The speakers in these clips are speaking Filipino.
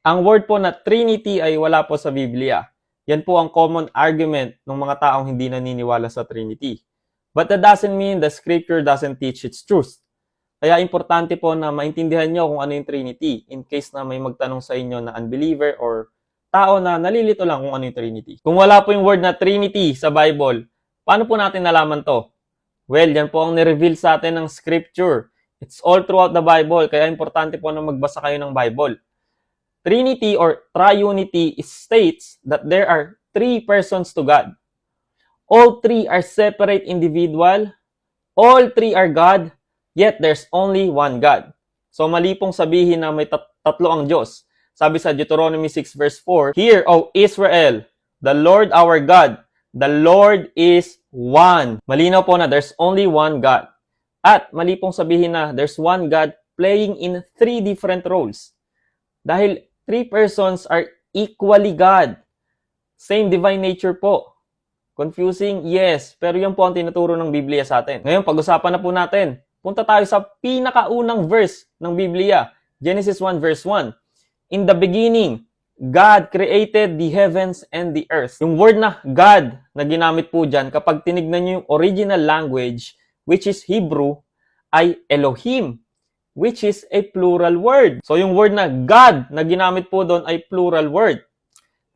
Ang word po na Trinity ay wala po sa Biblia. Yan po ang common argument ng mga taong hindi naniniwala sa Trinity. But that doesn't mean the scripture doesn't teach its truth. Kaya importante po na maintindihan nyo kung ano yung Trinity in case na may magtanong sa inyo na unbeliever or tao na nalilito lang kung ano yung Trinity. Kung wala po yung word na Trinity sa Bible, paano po natin nalaman to? Well, yan po ang nireveal sa atin ng scripture. It's all throughout the Bible, kaya importante po na magbasa kayo ng Bible. Trinity or triunity states that there are three persons to God. All three are separate individual. All three are God, yet there's only one God. So mali pong sabihin na may tatlo ang Diyos. Sabi sa Deuteronomy 6 verse 4, Hear, O Israel, the Lord our God, the Lord is one. Malinaw po na there's only one God. At mali pong sabihin na there's one God playing in three different roles. Dahil three persons are equally God. Same divine nature po. Confusing? Yes. Pero yan po ang tinuturo ng Biblia sa atin. Ngayon, pag-usapan na po natin. Punta tayo sa pinakaunang verse ng Biblia. Genesis 1 verse 1. In the beginning, God created the heavens and the earth. Yung word na God na ginamit po dyan, kapag tinignan nyo yung original language, which is Hebrew, ay Elohim, which is a plural word. So yung word na God na ginamit po doon ay plural word.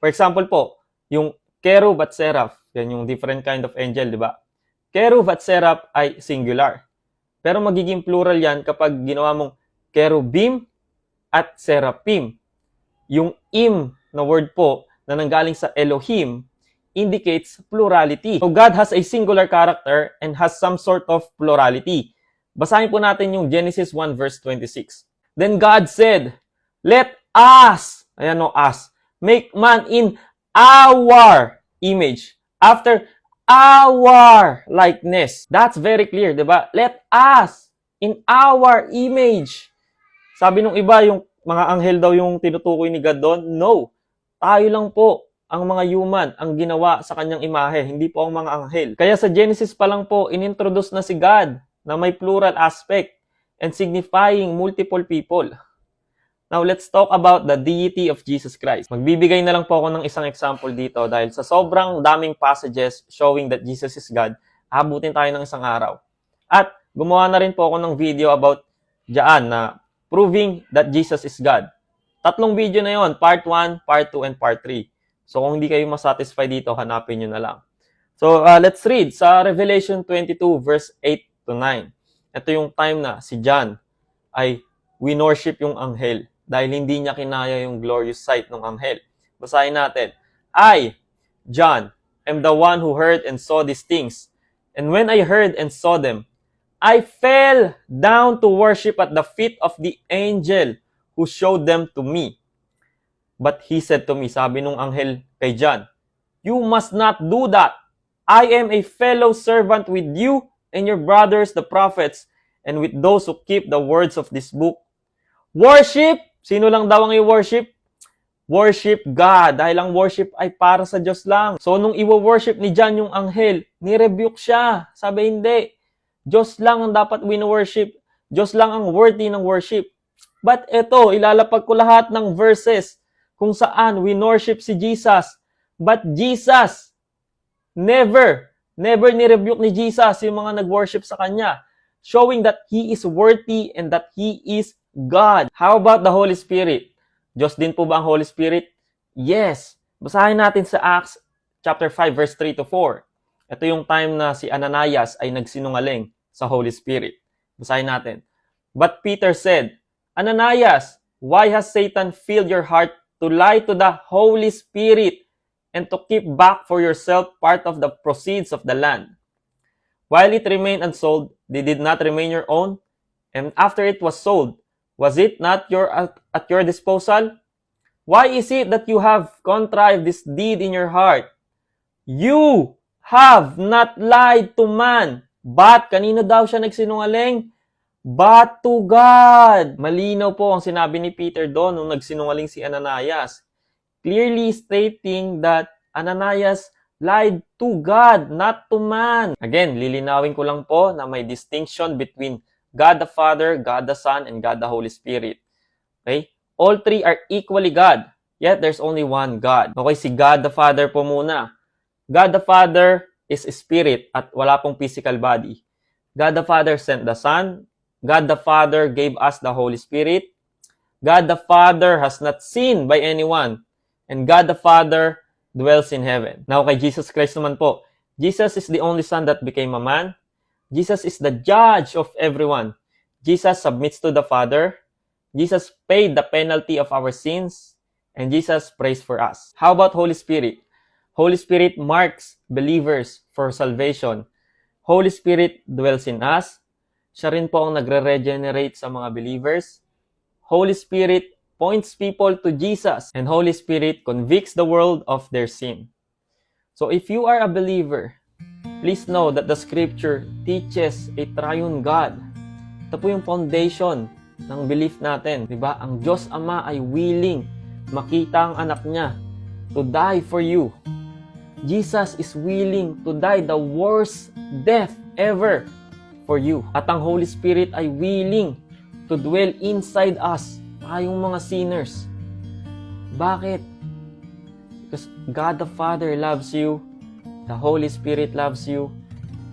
For example po, yung cherub at seraph, yan yung different kind of angel, di ba? Cherub at seraph ay singular. Pero magiging plural yan kapag ginawa mong cherubim at seraphim. Yung im na word po na nanggaling sa Elohim indicates plurality. So God has a singular character and has some sort of plurality. Basahin po natin yung Genesis 1 verse 26. Then God said, Let us, ayan o, us, make man in our image, after our likeness. That's very clear, di ba? Let us, in our image. Sabi nung iba, yung mga anghel daw yung tinutukoy ni God doon. No, tayo lang po ang mga human ang ginawa sa kanyang imahe, hindi po ang mga anghel. Kaya sa Genesis pa lang po, inintroduce na si God na may plural aspect and signifying multiple people. Now, let's talk about the deity of Jesus Christ. Magbibigay na lang po ako ng isang example dito dahil sa sobrang daming passages showing that Jesus is God, abutin tayo ng isang araw. At gumawa na rin po ako ng video about dyan na proving that Jesus is God. Tatlong video na yon, part 1, part 2, and part 3. So kung hindi kayo masatisfy dito, hanapin nyo na lang. So let's read sa Revelation 22 verse 8 to 9. Ito yung time na si John ay winorship yung anghel dahil hindi niya kinaya yung glorious sight ng anghel. Basahin natin. I, John, am the one who heard and saw these things. And when I heard and saw them, I fell down to worship at the feet of the angel who showed them to me. But he said to me, sabi nung anghel kay John, You must not do that. I am a fellow servant with you and your brothers, the prophets, and with those who keep the words of this book. Worship! Sino lang daw ang i-worship? Worship God. Dahil ang worship ay para sa Diyos lang. So, nung i-worship ni John yung anghel, ni-rebuke siya. Sabi, hindi. Diyos lang ang dapat win-worship. Diyos lang ang worthy ng worship. But eto, ilalapag ko lahat ng verses kung saan win-worship si Jesus. But Jesus, never ni-rebuke ni Jesus yung mga nag-worship sa Kanya, showing that He is worthy and that He is God. How about the Holy Spirit? Diyos din po ba ang Holy Spirit? Yes. Basahin natin sa Acts chapter 5 verse 3 to 4. Ito yung time na si Ananias ay nagsinungaling sa Holy Spirit. Basahin natin. But Peter said, Ananias, why has Satan filled your heart to lie to the Holy Spirit and to keep back for yourself part of the proceeds of the land? While it remained unsold, did it not remain your own? And after it was sold, was it not at your disposal? Why is it that you have contrived this deed in your heart? You have not lied to man, but kanino daw siya nagsinungaling? But to God. Malinaw po ang sinabi ni Peter doon nung nagsinungaling si Ananias. Clearly stating that Ananias lied to God, not to man. Again, lilinawin ko lang po na may distinction between God the Father, God the Son, and God the Holy Spirit. Okay? all three are equally God, yet there's only one God. Okay, si God the Father po muna. God the Father is spirit at wala pong physical body. God the Father sent the Son. God the Father gave us the Holy Spirit. God the Father has not seen by anyone. And God the Father dwells in heaven. Now kay Jesus Christ naman po. Jesus is the only Son that became a man. Jesus is the judge of everyone. Jesus submits to the Father. Jesus paid the penalty of our sins. And Jesus prays for us. How about Holy Spirit? Holy Spirit marks believers for salvation. Holy Spirit dwells in us. Siya rin po ang nagre-regenerate sa mga believers. Holy Spirit points people to Jesus. And Holy Spirit convicts the world of their sin. So if you are a believer, please know that the Scripture teaches a triune God. Ito po yung foundation ng belief natin. Diba? Ang Diyos Ama ay willing makita ang anak niya to die for you. Jesus is willing to die the worst death ever for you. At ang Holy Spirit ay willing to dwell inside us, tayong mga sinners. Bakit? Because God the Father loves you, the Holy Spirit loves you,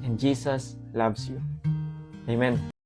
and Jesus loves you. Amen.